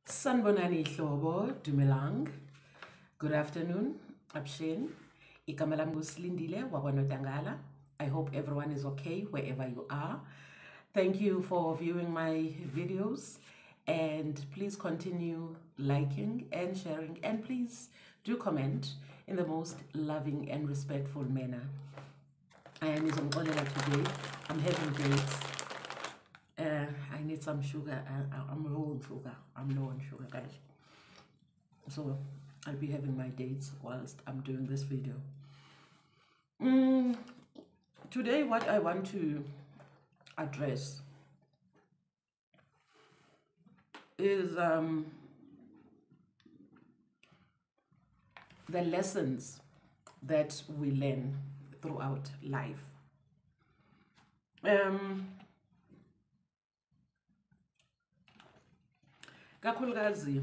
Sanbonani hlobo, dumelang. Good afternoon, Abshin. Igama lami nguSlindile Nodangala. I hope everyone is okay wherever you are. Thank you for viewing my videos, and please continue liking and sharing, and please do comment in the most loving and respectful manner. And today I'm having dates. I need some sugar. I'm low on sugar. I'm low on sugar, guys. So I'll be having my dates whilst I'm doing this video. Today, what I want to address is the lessons that we learn throughout life. Kakhulukazi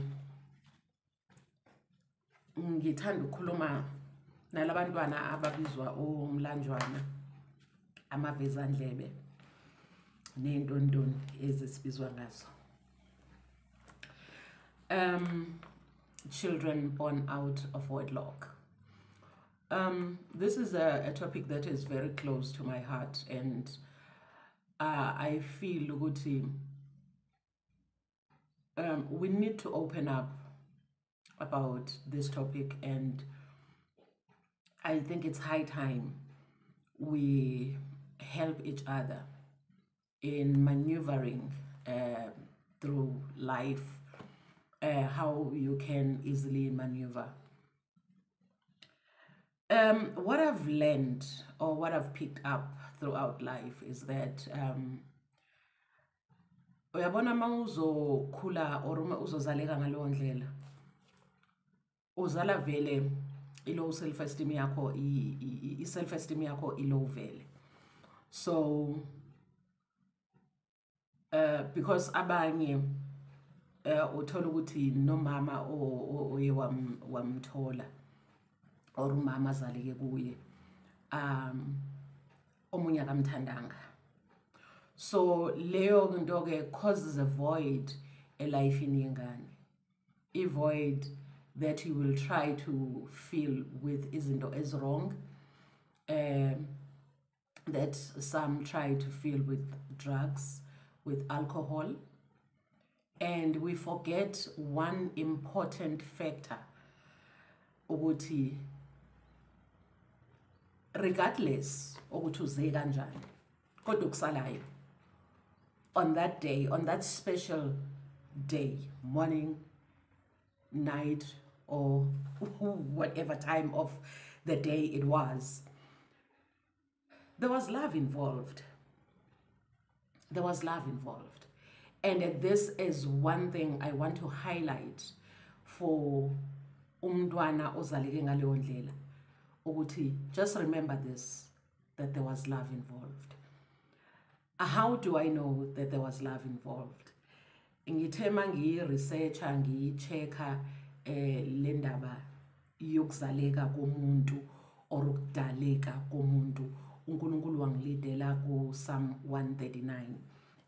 ngithanda ukukhuluma nalabantwana ababizwa omlanjwana, amavezandlebe nentondoni ezisibizwa ngazo. Children born out of wedlock. This is a topic that is very close to my heart, and I feel ukuthi we need to open up about this topic, and I think it's high time we help each other in maneuvering through life, how you can easily maneuver. What I've learned, or what I've picked up throughout life, is that uyabona mawuzokhula or uzozaleka ngaleyo ndlela, uzala vele ilo self esteem yakho I self esteem yakho ilo vele. So because abanye uthola ukuthi nomama oye wamthola or umama azaleke kuye omunye akamthandanga. So leyo nto ke causes a void elifini yengane, a void that he will try to fill with izinto as wrong, that some try to fill with drugs, with alcohol, and we forget one important factor, ukuthi regardless ukuthi uze kanjani kodwa kusalayo on that day, on that special day, morning, night, or whatever time of the day it was, there was love involved. There was love involved. And this is one thing I want to highlight for umntwana ozaleke ngaleyo ndlela, ukuthi just remember this, that there was love involved. How do I know that there was love involved? Ngithema ngiyi-researcher, ngiyi-checker le ndaba yokuzaleka komuntu or ukudaleka komuntu. uNkulunkulu wangilidela ku Psalm 139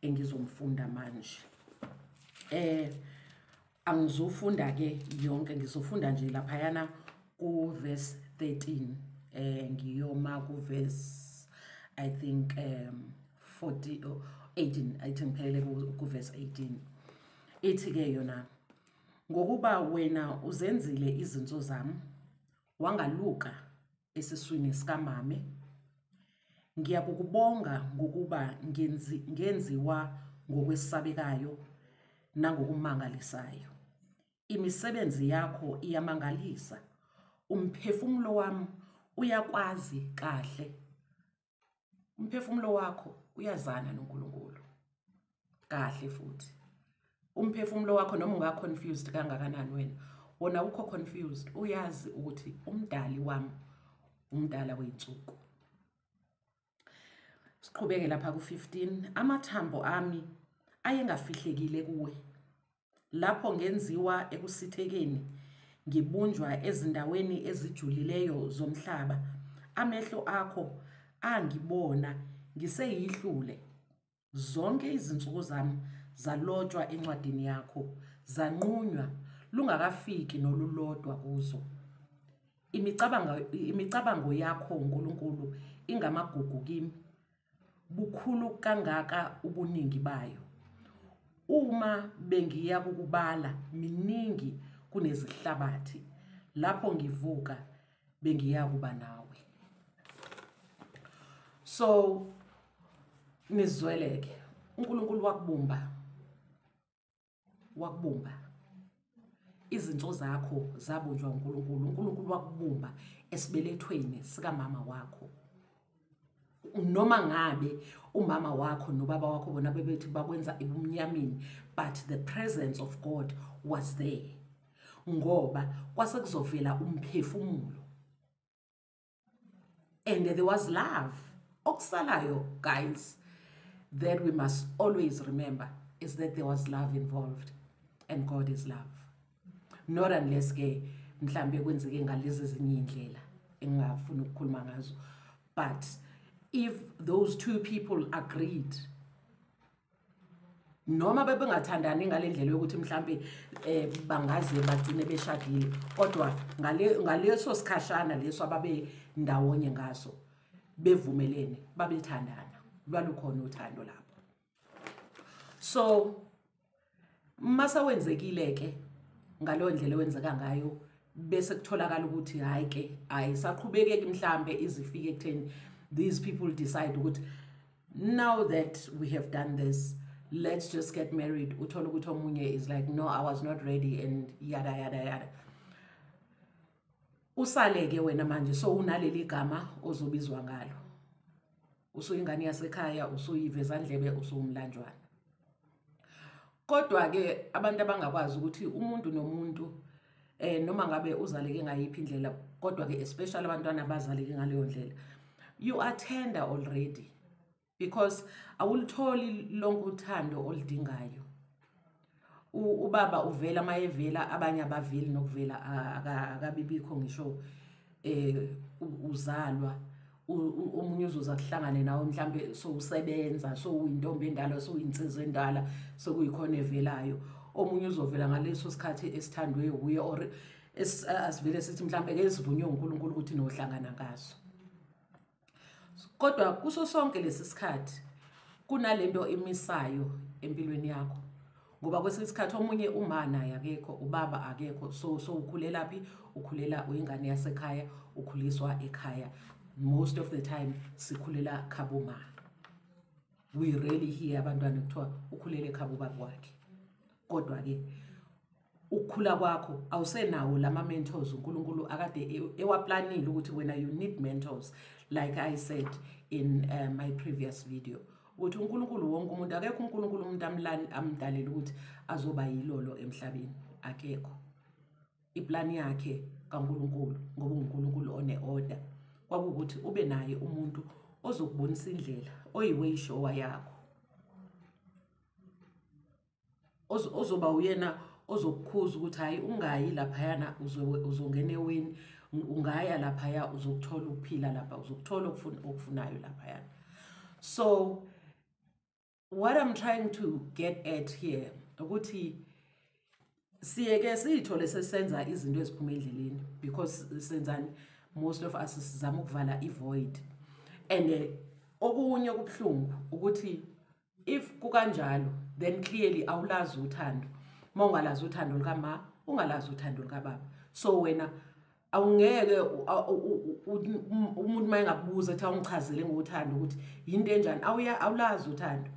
engizomfunda manje. Angizofunda ke yonke, ngizofunda nje laphayana ku verse 13, ngiyoma ku verse I think 40 or 18, I think phele ku verse 18. Ithi ke yona, ngokuba wena uzenzile izinto zami, wangaluka esiswini sikamame, ngiyakubonga ngokuba ngenziwa ngokwesabekayo nangokumangalisayo. Imisebenzi yakho iyamangalisa, umphefumulo wami uyakwazi kahle. Umphefumulo wakho uyazana noNkulunkulu kahle futhi. Umphefumulo wakho noma unga confused kangakanani wena ukho confused, uyazi ukuthi umdali wami umdala weinsuku. Siqhubeke lapha ku 15, amathambo ami ayengafihlekile kuwe, lapho ngenziwa ekusithekeni, ngibunjwa ezindaweni ezijulileyo zomhlaba, amehlo akho angibona ngiseyihlule, zonke izinsuku zami zalotshwa encwadini yakho zanqunywa lungakafiki nolulodwa kuzo. Imicabango yakho uNkulunkulu ingamagugu kimi, bukhulu kangaka ubuningi bayo. Uma bengiya kukubala miningi kunezihlabathi, lapho ngivuka bengiya kuba nawe. So nizweleke, uNkulunkulu wakubumba. Izinto zakho zabunjwa uNkulunkulu. uNkulunkulu wakubumba esibelethweni sika mama wakho. Noma ngabe umama wakho nobaba wakho bona bebethi bakwenza ebumnyameni, but the presence of God was there. Ngoba kwase kuzovela umphefumulo. And there was love. Okusalayo, guys, that we must always remember is that there was love involved, and God is love. Not unless ke mhlambe kwenzeke ngalezi ezinye indlela engingafuna ukukhuluma ngazo. But if those two people agreed, noma bebengathandani ngale ndlela yokuthi mhlambe bangaze bagcine beshadile, kodwa ngaleso sikhashana leso ababe ndawonye ngaso bevumelene babethandana, lwalukhona uthando lapho. So mase wenzekile ke ngalo ndlela wenzeka ngayo bese kutholakala ukuthi hayi ke ayisaqhubekeki mhlambe izifike ekutheni these people decide ukuthi now that we have done this, let's just get married. Uthola ukuthi omunye is like, no, I was not ready, and yada yada yada. Usale ke wena manje so unaleli gama ozobizwa ngalo. Usuyingane yasekhaya, usuyiveza ndlebe, usumlanjwana. Kodwa ke abantu abangakwazi ukuthi umuntu nomuntu noma ngabe uzaleke ngayiphi indlela, kodwa ke especially abantwana abazaleke ngaleyo ndlela, you are tender already, because awulitholi lonke uthando olidingayo. Ubaba uvela mayevela, abanye abaveli nokuvela akabibikho ngisho uzalwa. Omunye uzoza kuhlangane nawe mhlambe so usebenza, so uyintombi endala, so uyinsizwa endala, so kuyikhona evelayo. Omunye uzovela ngaleso sikhathi esithandwe uye, or asivele sithi mhlambe ke sivunywe uNkulunkulu ukuthi nohlangana ngaso. Kodwa kuso sonke lesi sikhathi kunalento emisayo empilweni yakho, ngoba kwesinye isikhathi omunye umana yakekho, ubaba akekho, so ukhulela phi? Ukhulela uyingane yasekhaya, ukhuliswa ekhaya. Most of the time sikhulela khabo ma. We rarely hear abantwana kuthiwa ukhulele khabo baba wakhe. Kodwa ke ukukhula kwakho awusenawo lama mentors uNkulunkulu akade ewaplanile ukuthi wena you need mentors, like I said in my previous video. Uthi uNkulunkulu wonke umuntu, akekho uNkulunkulu umuntu amdalela ukuthi azoba yilolo emhlabeni, akekho. Iplan yakhe kaNkulunkulu, ngoba uNkulunkulu one order, kwakukuthi ube naye umuntu ozokubonisa indlela, oyiway shower yakho, ozoba uyena ozokukhuza ukuthi hayi ungayi laphayana uzongena eweni, ungaya laphaya uzokuthola ukuphila lapha, uzokuthola okufunayo laphayana. So what I'm trying to get at here ukuthi siyeke siyithole sesenza izinto eziphuma endleleni, because senzani, most of us sizama ukuvala ivoid. And okunye okubuhlungu ukuthi if kukanjalo, then clearly awulazi uthando. Mongalazi uthando likama, ungalazi uthando likababa. So wena awungeke umuntu mayengakubuza ethi awungichazele ngothando ukuthi yinto enjani, awulazi uthando.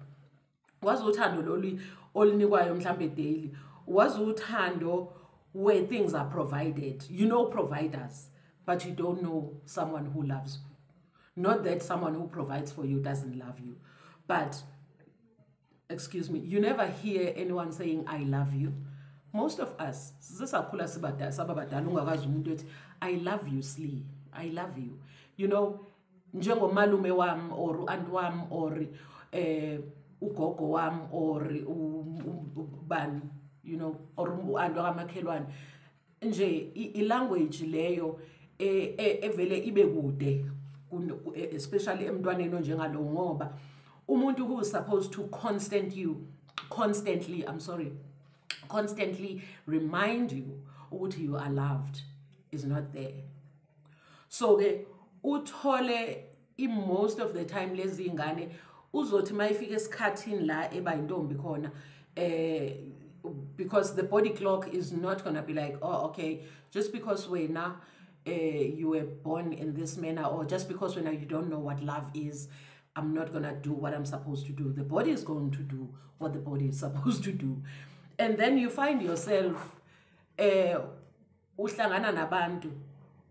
Wazi uthando lolu olunikwayo mhlambe daily, wazi uthando where things are provided. You know providers, but you don't know someone who loves you. Not that someone who provides for you doesn't love you, but excuse me, you never hear anyone saying I love you. Most of us, sisakhula sababadala ungakazi umuntu ethi I love you Sli, I love you. You know, njengomalume wami or uanti wami or ugogo wami or ubani, you know, or uanti wakamakhelwane. Nje ilanguage leyo evele ibe kude, especially emntwaneni onjengalo, ngoba umuntu who is supposed to constant you constantly remind you ukuthi you are loved is not there. So ke uthole most of the time lezi ingane uzothi mayifika esikhathini la eba intombi khona because the body clock is not going to be like, oh okay, just because you were born in this manner, or just because you don't know what love is, I'm not going to do what I'm supposed to do. The body is going to do what the body is supposed to do. And then you find yourself uhlangana nabantu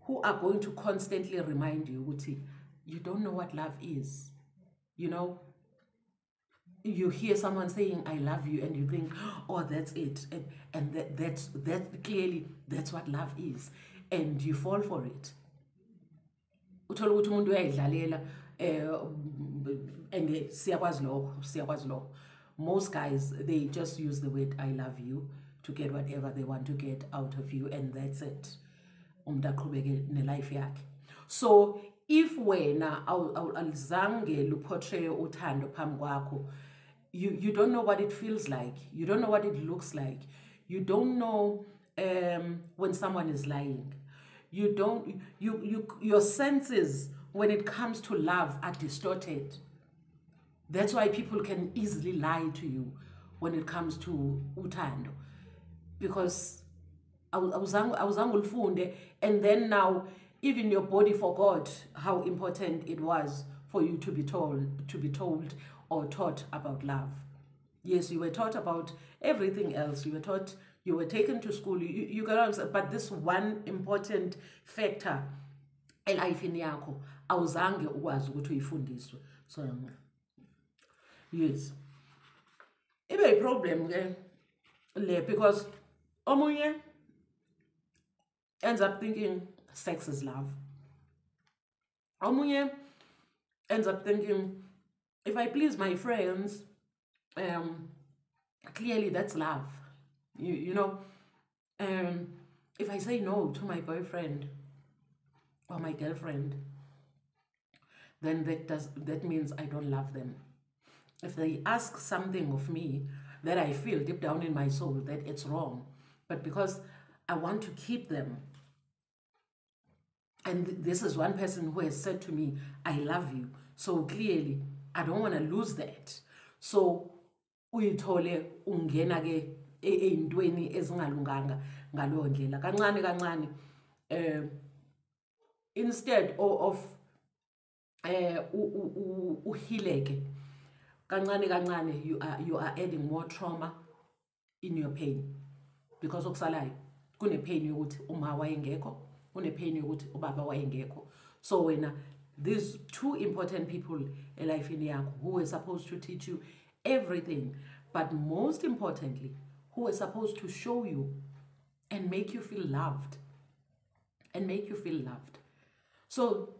who are going to constantly remind you ukuthi you don't know what love is. You hear someone saying I love you and you think, oh, that's it, and that's clearly that's what love is, and you fall for it. Uthola ukuthi umuntu uyayidlalela and siyakwazi lokho. Most guys, they just use the word I love you to get whatever they want to get out of you, and that's it. So if wena awuzange luportray uthando phambi kwakho, you don't know what it feels like, you don't know what it looks like, you don't know when someone is lying, your senses when it comes to love are distorted. That's why people can easily lie to you when it comes to uthando, because awuzange ulifunde, and then now even your body forgot how important it was for you to be told or taught about love. Yes, you were taught about everything else. You were taught, you were taken to school, you got answer, but this one important factor elifini yakho awuzange ukwazi ukuthi uyifundiswe. So yes, ibe a problem ke le, because omunye ends up thinking sex is love. Omunye ends up thinking, if I please my friends, clearly that's love. If I say no to my boyfriend or my girlfriend, then that means I don't love them. If they ask something of me that I feel deep down in my soul that it's wrong, but because I want to keep them, and this is one person who has said to me, I love you, so clearly I don't want to lose that. So uyithole ungena ke eintweni ezingalunganga ngaloyo ndlela kancane instead of uhileke kancane you are adding more trauma in your pain, because okusalayo kune pain yokuthi uma wayengekho, kune pain yokuthi ubaba wayengekho. So wena, these two important people elifini yakho who were supposed to teach you everything, but most importantly who were supposed to show you and make you feel loved, So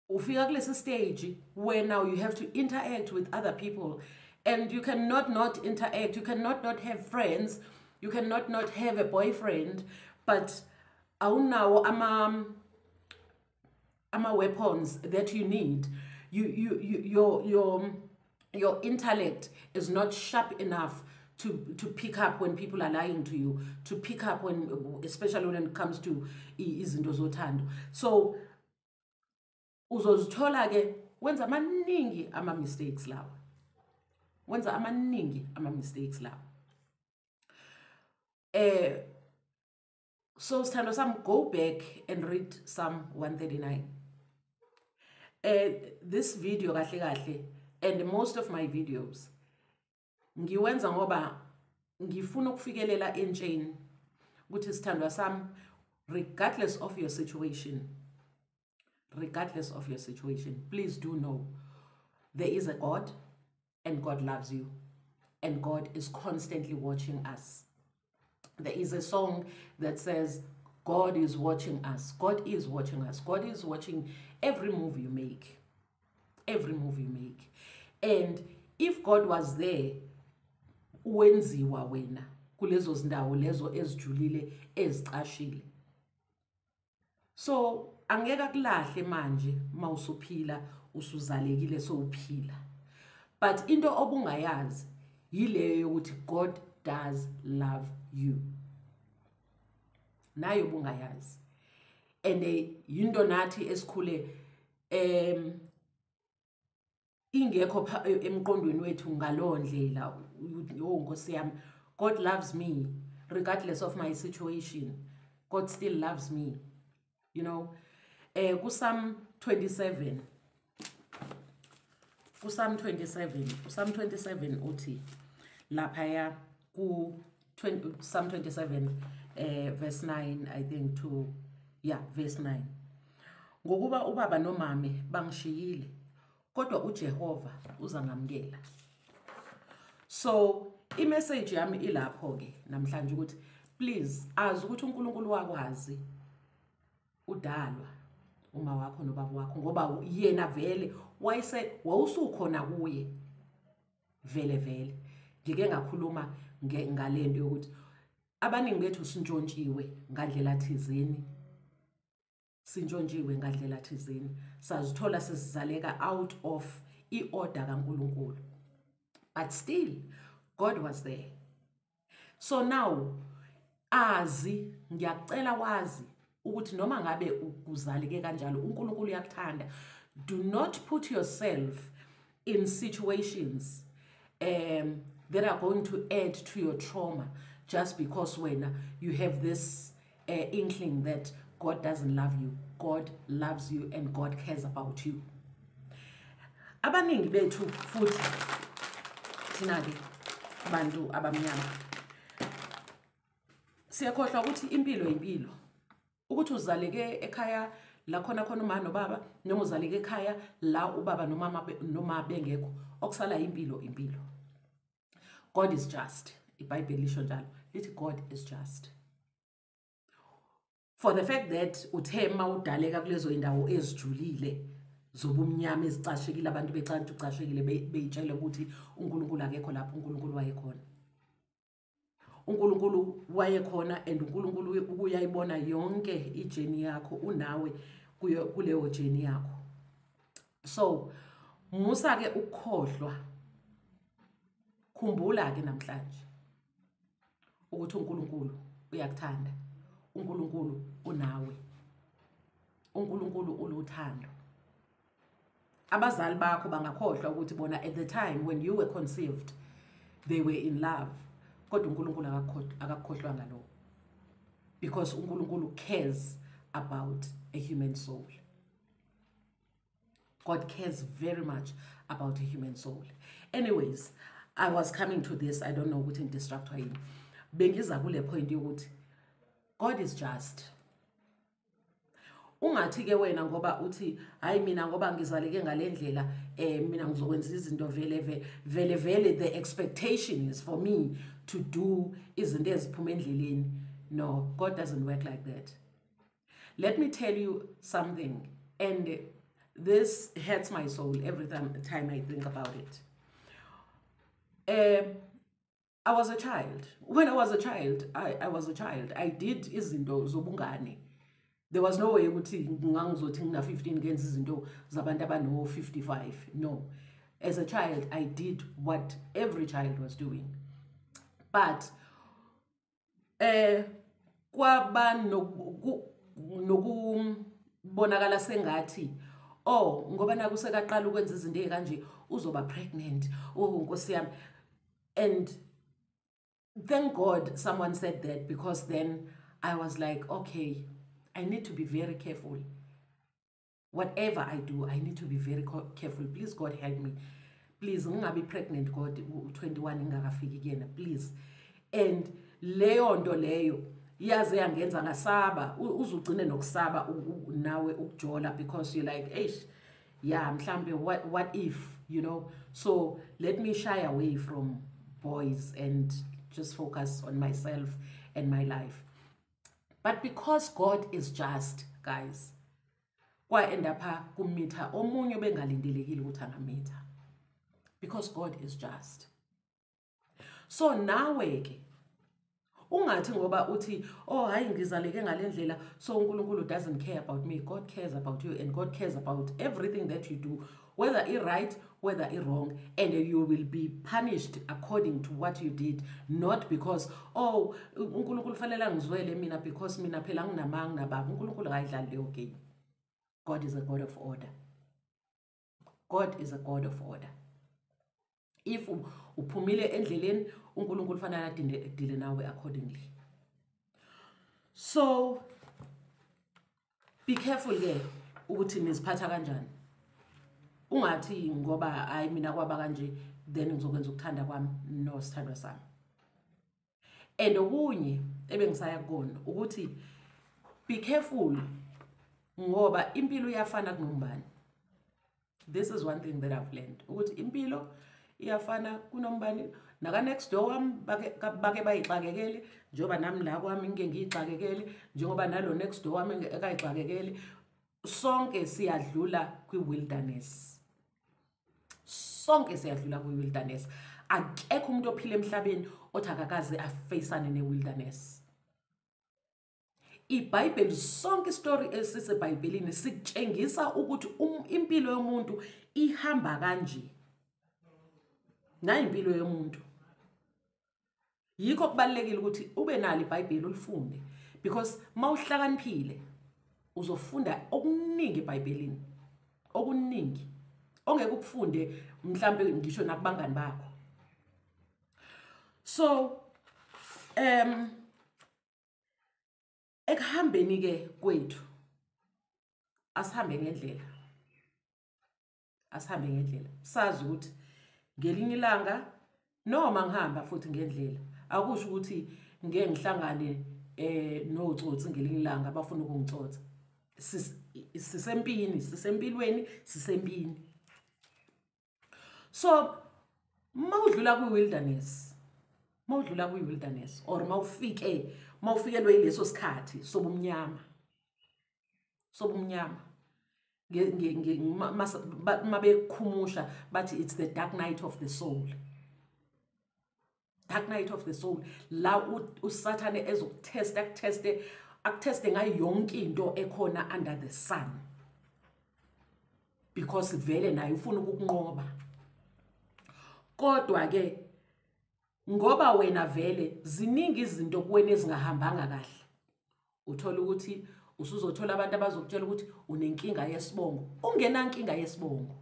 ufika kulesi stage where now you have to interact with other people, and you cannot not interact, you cannot not have friends, you cannot not have a boyfriend, but awunawo ama weapons that you need. Your intellect is not sharp enough to pick up when people are lying to you, to pick up when, especially when it comes to izinto zothando. So uzozithola ke wenza amaningi ama mistakes lawa, So stand some, go back and read Psalm 139. This video kahle and most of my videos ngiwenza ngoba ngifuna ukufikelela entsheni ukuthi sithandwa sami, regardless of your situation, please do know there is a God, and God loves you, and God is constantly watching us. There is a song that says God is watching us. God is watching us. God is watching every move you make. And if God was there, wenziwa wena kulezo zindawo lezo ezijulile ezicashile. So angeka kulahle manje mawusuphila usuzalekile so uphila. But into obungayazi yileyo yokuthi God does love you. Nayo bungayazi. And yinto nathi esikhule ingekho emqondweni wethu ngalowo ndlela. Oh Nkosi yami, God loves me regardless of my situation. God still loves me. You know, Psalm 27 uthi laphaya ku Psalm 27 verse 9, I think, to verse 9. Ngokuba ubaba nomame bangishiyile, kodwa uJehova uzangamkela. So imessage yami ilapho ke namhlanje ukuthi please azi ukuthi uNkulunkulu wakwazi udalwa uma wakho nobaba wakho, ngoba yena vele wawusukhona kuye vele. Ngike ngakhuluma ngalento yokuthi abaningi bethu sintshontshiwe ngandlela thizeni, sazithola sesizaleka out of i-order kaNkulunkulu, but still God was there. So now azi, ngiyacela wazi ukuthi noma ngabe uzaleke kanjalo uNkulunkulu uyakuthanda. Do not put yourself in situations that are going to add to your trauma just because when you have this inkling that God doesn't love you. God loves you and God cares about you. Abaningi bethu futhi thina-ke bantu abamnyama siyakhohlwa ukuthi impilo impilo, ukuthi uzaleke ekhaya la khona uma nobaba, noma uzaleke ekhaya la ubaba noma bengekho, okusala impilo. God is just. IBhayibheli lisho njalo lithi God is just. For the fact that uthema udaleka kulezo indawo ezijulile zobumnyama ezicashekile, abantu becala ucashekile beyitshela ukuthi uNkulunkulu akekho lapho, uNkulunkulu wayekhona. uNkulunkulu wayekhona and uNkulunkulu uyayibona yonke ijeni yakho, unawe kuleyo jeni yakho. So musa ke ukukhohlwa, khumbula ke namhlanje ukuthi uNkulunkulu uyakuthanda, uNkulunkulu unawe, uNkulunkulu uluthando. Abazali bakho bangakhohlwa ukuthi bona at the time when you were conceived they were in love, kodwa uNkulunkulu akakhohlwa ngalo, because uNkulunkulu cares about a human soul. God cares very much about a human soul. Anyways, I was coming to this, I don't know ukuthi ngidistractwa yini. Bengiza kule point yokuthi God is just. Ungathi ke wena ngoba uthi hayi mina ngoba ngizaleke ngalendlela mina ngizokwenza izinto vele the expectation is for me to do izinto eziphuma endleleni. No, God doesn't work like that. Let me tell you something, and this hurts my soul every time I think about it. I was a child. When I was a child, I was a child. I did izinto zobungane. There was no way ukuthi ngangizothi ngina 15 ngenza izinto zabantu abano 55. No. As a child, I did what every child was doing. But kwaba nokubonakala sengathi ngoba nakusekaqala ukwenza izinto ezikanje uzoba pregnant. Nkosi yami. And thank God someone said that, because then I was like, okay, I need to be very careful. Whatever I do, I need to be very careful. Please, God, help me. Please, ngingabi pregnant, God, 21 ingakafiki kuyena, please. And leyo nto leyo yaze yangenza ngasaba, uzugcine nokusaba nawe ukujola, because you're like, mhlambe what if, you know? So let me shy away from boys and just focus on myself and my life. But because God is just, guys, kwaenda pha kumitha omunye bengalindelekile ukuthi angamitha, because God is just. So nawe ke Ungathi ngoba uthi oh hayi ngizaleke ngalendlela so uNkulunkulu doesn't care about me. God cares about you and God cares about everything that you do, whether it's right, whether it's wrong, and you will be punished according to what you did, not because oh uNkulunkulu fanele ngizwele mina because mina phela nginamanga nababa. uNkulunkulu akayidlali leyo game. God is a God of order. God is a God of order. If uphumile endleleni uNkulunkulu fanele adile nawe accordingly. So be careful ke ukuthi niziphatha kanjani. Ungathi ngoba hayi mina kwaba kanje then ngizokwenza ukuthanda kwami no sithandwa sami. And okunye ebengisaya kukona ukuthi be careful ngoba impilo iyafana kunombani. This is one thing that I've learned. Ukuthi impilo iyafana kunombani. Naka next door wami bake bayixakekele njengoba nami la kwami ngike ngiyixakekele njengoba nalo next door wami ekayixakekele. Sonke siyadlula kwi-wilderness. Sonke siyadlula kwi-wilderness. Akekho umuntu ophila emhlabeni othi akakaze afacane ne-wilderness. iBhayibheli sonke story esiseBhayibhelini sikutshengisa ukuthi impilo yomuntu ihamba kanje. Na impilo yomuntu. Yikho kubalekile ukuthi ube nalo iBhayibheli ulifunde because mawuhlakaniphile uzofunda okuningi eBhayibhelini. Okuningi ongeke ukufunde mhlambe ngisho nakubangani bakho. So ekuhambeni ke kwethu asihambe ngendlela. Asihambe ngendlela. Sazi ukuthi ngelinye ilanga noma ngihamba futhi ngendlela akusho ukuthi ngeke ngihlangane notsotsi ngelinye ilanga abafuna ukungitsotsa. Sisempilweni, sisempini. So mawudlula kwi-wilderness, or mawufikelwe yileso sikhathi sobumnyama. Mabekhumusha bathi it's the dark night of the soul. Dark night of the soul. La uSathane akutheste ngayo yonke into ekhona under the sun. Because vele naye ufuna ukukunqoba. Kodwa ke ngoba wena vele ziningi izinto kuwena ezingahambanga kahle. Uthola ukuthi usuzothola abantu abazokutshela ukuthi unenkinga yesibongo. Ungenankinga yesibongo.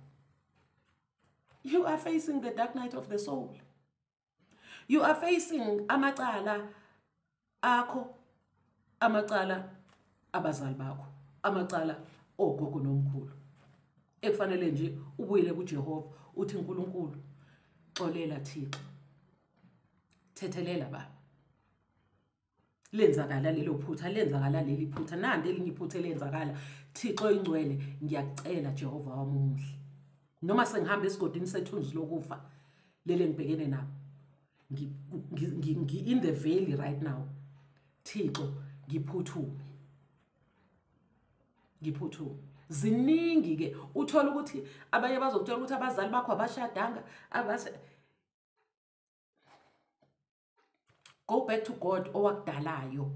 You are facing the dark night of the soul. You are facing amacala akho, amacala abazali bakho, amacala ogogo nomkhulu. Ekufanele nje ubuyele kuJehova uthi uNkulunkulu xolela Thixo. Thethelela baba. Lenzakala lelo phutha, lenzakala leli phutha, nandi elinye iphutha lenzakala. Thixo ingcwele, ngiyakucela Jehova wami umuhle. Noma sengihamba esigodini sethunzi lokufa, lele ngibhekene nabo. In the valley right now. Thixo ngiphuthume. Ziningi ke uthola ukuthi abanye bazokutshela ukuthi abazali bakho abashadanga Go back to God owakudalayo.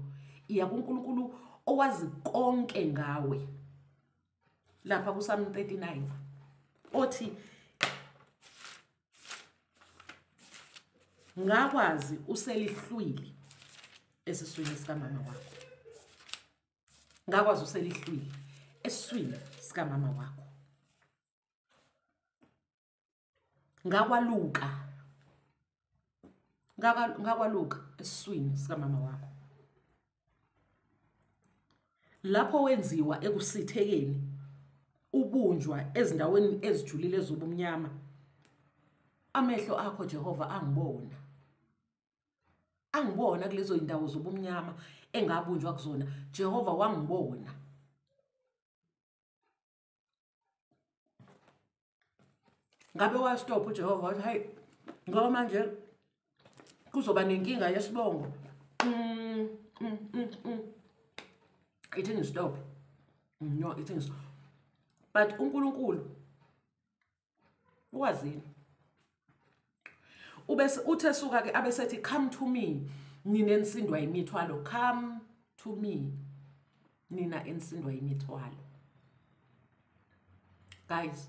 Iya kuNkulunkulu owazi konke ngawe. Lapha kuPsalm 39 othi ngakwazi uselihlwili esiswini sikamama wakho. Ngakwazi uselihlwili esiswini sikamama wakho. Ngakwaluka esiswini sikamama wakho. Lapho wenziwa ekusithekeni ubunjwa ezindaweni ezijulile zobumnyama. Amehlo akho Jehova angibona. Angibona kulezo indawo zobumnyama engabunjwa kuzona. Jehova wangibona. Ngabe wastop uJehova wathi hey ngoba manje kuzoba nenkinga yesibongo. It didn't stop. No, it didn't. But uNkulunkulu wazini. Ubese uthe suka ke abesethi come to me nina ensindwa imithwalo, come to me. Nina ensindwa imithwalo. Guys,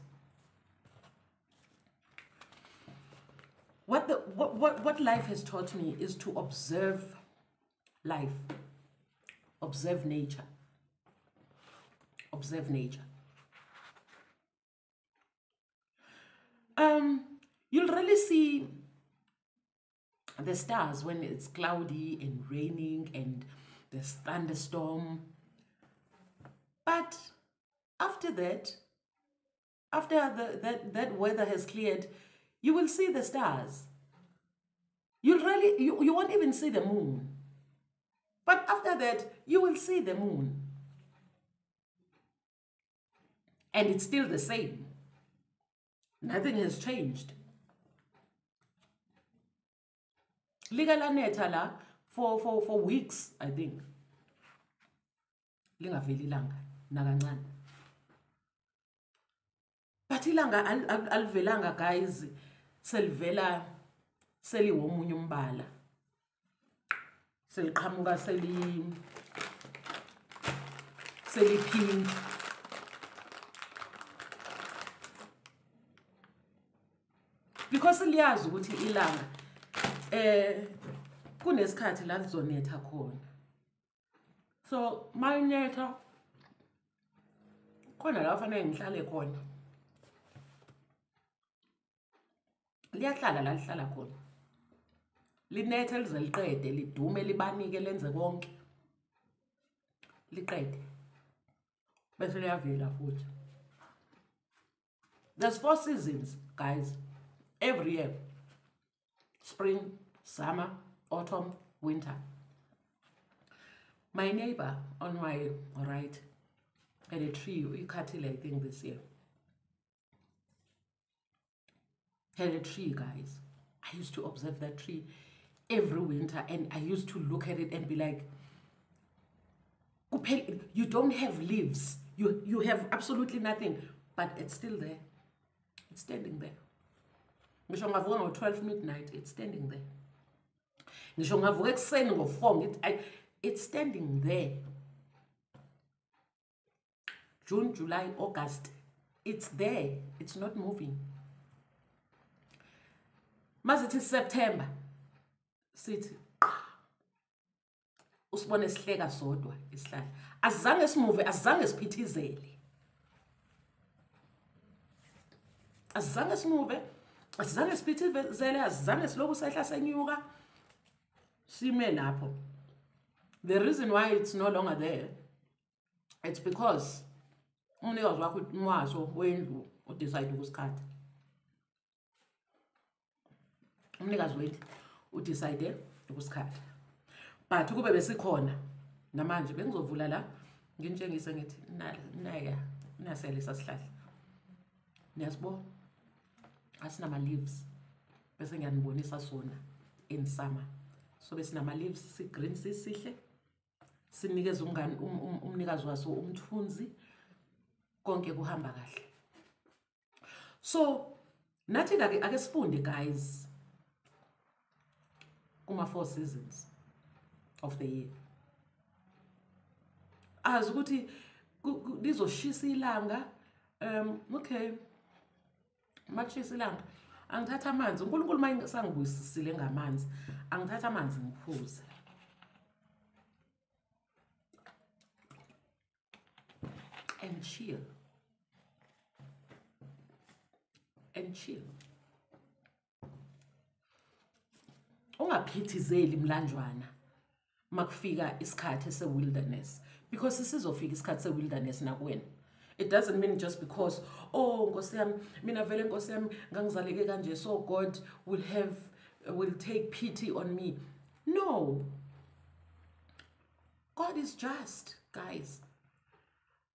what life has taught me is to observe life, observe nature, observe nature. You'll really see the stars when it's cloudy and raining and there's thunderstorm. But after that, after that weather has cleared, you will see the stars. You won't even see the moon. But after that, you will see the moon. And it's still the same. Nothing has changed. Ligala netala for weeks, I think. Lingaveli langa nakancane. But ilanga alvelanga, guys, selivela seliwomunye umbala. Seliqhamuka selipink. Because liyazi ukuthi ilanga kunesikhathi la lizonetha khona. So mayinetha khona la kufanele ngihlale khona. Liyahlala la lihlala khona. Linethe lize liqede, lidume, libanike, lenze konke. Liqede. Bese liyavela futhi. There's 4 seasons, guys, every year. Spring, summer, autumn, winter. My neighbor on my right had a tree, we cut it, I think, this year. Had a tree, guys. I used to observe that tree every winter, and I used to look at it and be like, you don't have leaves. You have absolutely nothing, but it's still there. It's standing there. Ngisho ngavuka ngo-12 midnight, it's standing there. Ngisho ngavuka ekuseni ngo-4, it's standing there. June, July, August, it's there. It's not moving. Masithi September, sithi usibone sihleka sodwa isihlahla. Azange simuve, azange siphithizele. Azange simuve, azange siphithizele, azange siloku sehla senyuka. Sime lapho. The reason why it's no longer there, it's because umnikazi wakho umwaso wendlu udecide ukusikhatha. Umnikazi wendlu udecide ukusikhatha. But kube besikhona namanje bengizovula la nginitshengise ngithi nasele sasihlahla. Niyasibona? Asinama leaves. Bese ngiyanibonisa sona in summer. So besinama leaves, si green, sihle. Sinikeza umnikazi waso umthunzi, konke kuhamba kahle. So nathi ake sifunde, guys, kuma 4 seasons of the year. Azi ukuthi lizoshisa ilanga, okay, machisa ilanga, angithatha amanzi. uNkulunkulu mayesangibuyisisile ngamanzi, angithatha amanzi ngiphuze. And chill. And chill. Ungaphithizeli mlanjwana makufika isikhathi se-wilderness, because isizofika isikhathi se-wilderness nakuwena. It doesn't mean just because, oh, Nkosi yami, mina vele Nkosi yami ngangizaleke kanje, so God will take pity on me. No. God is just, guys.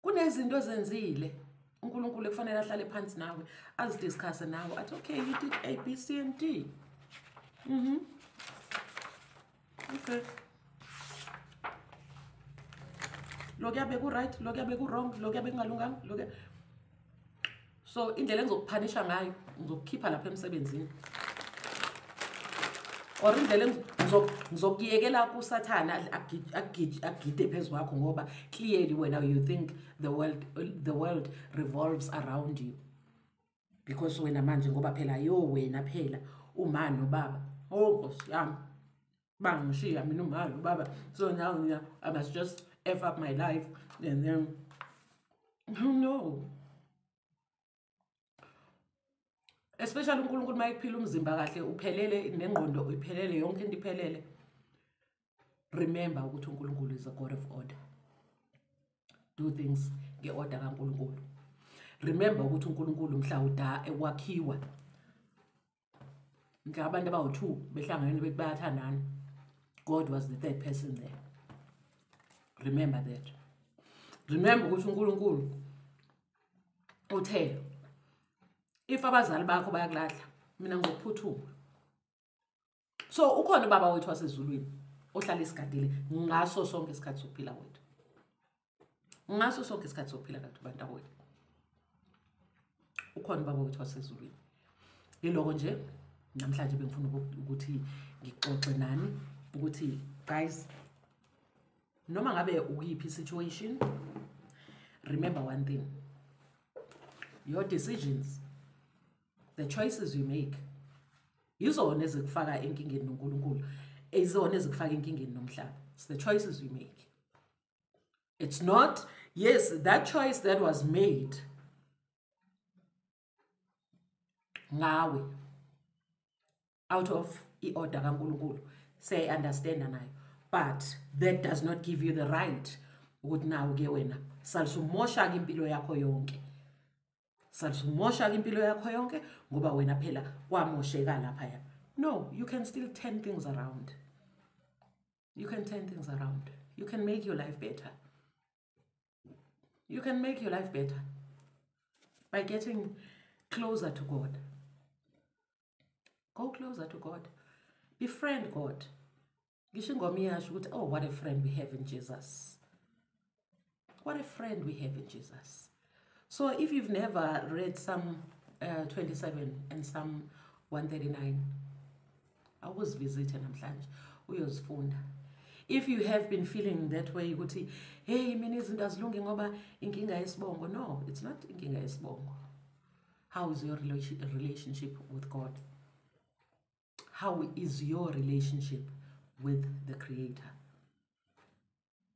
Kunezinto ezenzile uNkulunkulu kufanele ahlale phansi nawe azidiscuss nawe athi okay, you did A, B, C and D. Okay. Lo kuyabe ku right, lo kuyabe ku wrong, lo kuyabe kungalunganga, lo. So indlela engizokuphanisha ngayo, ngizokukhipha lapha emsebenzini. or indlela ngizokuyekela kusathana agide phezu kwakho ngoba clearly wena you think the world revolves around you, because wena manje ngoba phela wena phela uma nobaba, Nkosi yami bangishiya mina uma nobaba, so now I must just F up my life and then no. Especially uNkulunkulu mayiphila umzimba kahle uphelele nengqondo iphelele yonke into iphelele. Remember ukuthi uNkulunkulu is a God of order. Do things nge-order kaNkulunkulu. Remember ukuthi uNkulunkulu mhla ekwakhiwa mhla abantu abawu-2 behlangene bethi bayathandana, God was the third person there. Remember that. Remember ukuthi uNkulunkulu uthe if abazali bakho bayakulahla mina ngizokuphuthuma. So ukhona ubaba wethu wasezulwini ohlala isigadile ngaso sonke isikhathi sokuphila kwethu. Ngaso sonke isikhathi sokuphila kwethu bantakwethu. Ukhona ubaba wethu wasezulwini. Yiloko nje namhlanje bengifuna ukuthi ngixoxe nani ukuthi guys, noma ngabe ukuyiphi situation, remember one thing. Your decisions, the choices you make, yizona ezikufaka enkingeni noNkulunkulu, izona ezikufaka enkingeni nomhlaba. It's the choices we make. It's not, yes, that choice that was made ngawe out of i-order kaNkulunkulu, say understand nayo, but that does not give you the right ukuthi nawo ke wena salusumosha ke impilo yakho yonke. Salusumosha ke impilo yakho yonke ngoba wena phela kwamosheka lapha ya. No, you can still turn things around. You can turn things around. You can make your life better. You can make your life better by getting closer to God. Go closer to God. Befriend God. Oh, what a friend we have in Jesus. What a friend we have in Jesus. So if you've never read Psalm 27 and Psalm 139, I was visiting namhlanje uyozifunda. If you have been feeling that way, you could say, hey, mina izinto azilungi ngoba inkinga yesibongo. No, it's not inkinga yesibongo. How is your relationship with God? How is your relationship with the Creator?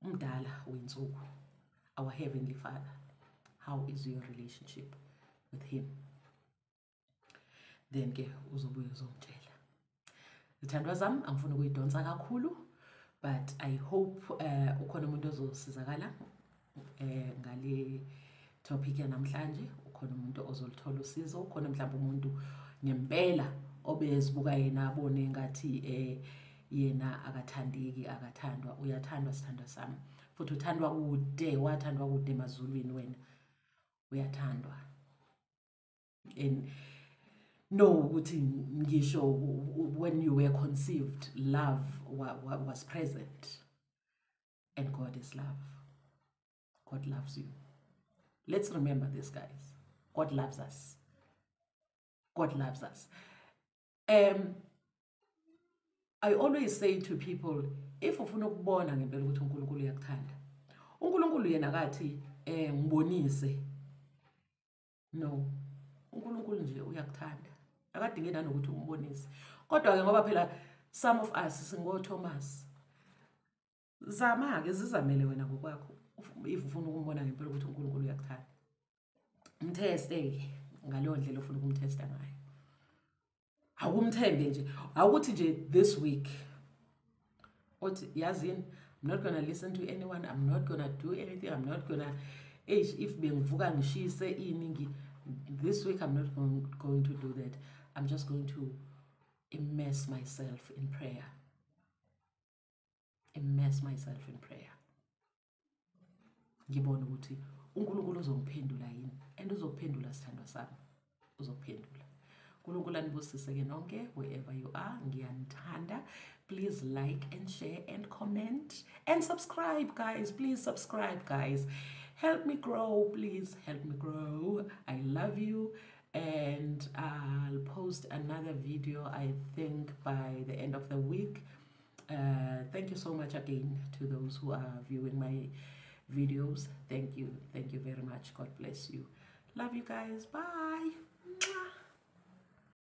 Umdala wenzuku, our Heavenly Father. How is your relationship with Him? Then ke uzobuya uzongitshela. Zithandwa zami angifuni ukuyidonsa kakhulu, but I hope ukhona umuntu ozosizakala ngale topic yanamhlanje. Ukhona umuntu ozolithola usizo, ukhona mhlawumbe umuntu ngempela obezibuka yena abone ngathi yena akathandeki, akathandwa. Uyathandwa sithandwa sami, futhi uthandwa kude, wathandwa kude emazulwini wena. Uyathandwa. And no, ngisho when you were conceived, love was present. And God is love. God loves you. Let's remember this, guys. God loves us. God loves us. I always say to people, if ufuna ukubona ngempela ukuthi uNkulunkulu uyakuthanda, uNkulunkulu yena kathi ngibonise. No, uNkulunkulu nje uyakuthanda. Akadingi nanokuthi umbonise. Kodwa ke ngoba phela some of us singo Thomas. Zama ke zizamele wena ngokwakho if ufuna ukumbona ngempela ukuthi uNkulunkulu uyakuthanda. Mtheste ke ngaleyo ndlela ufuna ukumthesta ngayo. Awumthembe nje. Awukuthi nje this week othi yazini, I'm not going to listen to anyone. I'm not going to do anything. I'm not going to if bengivuka ngishise iningi this week, I'm not going to do that. I'm just going to immerse myself in prayer. Immerse myself in prayer. Ngibona ukuthi uNkulunkulu uzongiphendula yini, and uzokuphendula sithandwa sami. Uzokuphendula. uNkulunkulu anibusise ke nonke wherever you are. Ngiyanithanda. Please like and share and comment and subscribe, guys. Please subscribe, guys. Help me grow, please help me grow. I love you. and I'll post another video, I think, by the end of the week. Thank you so much again to those who are viewing my videos. Thank you very much. God bless you. Love you guys. Bye. Mwah.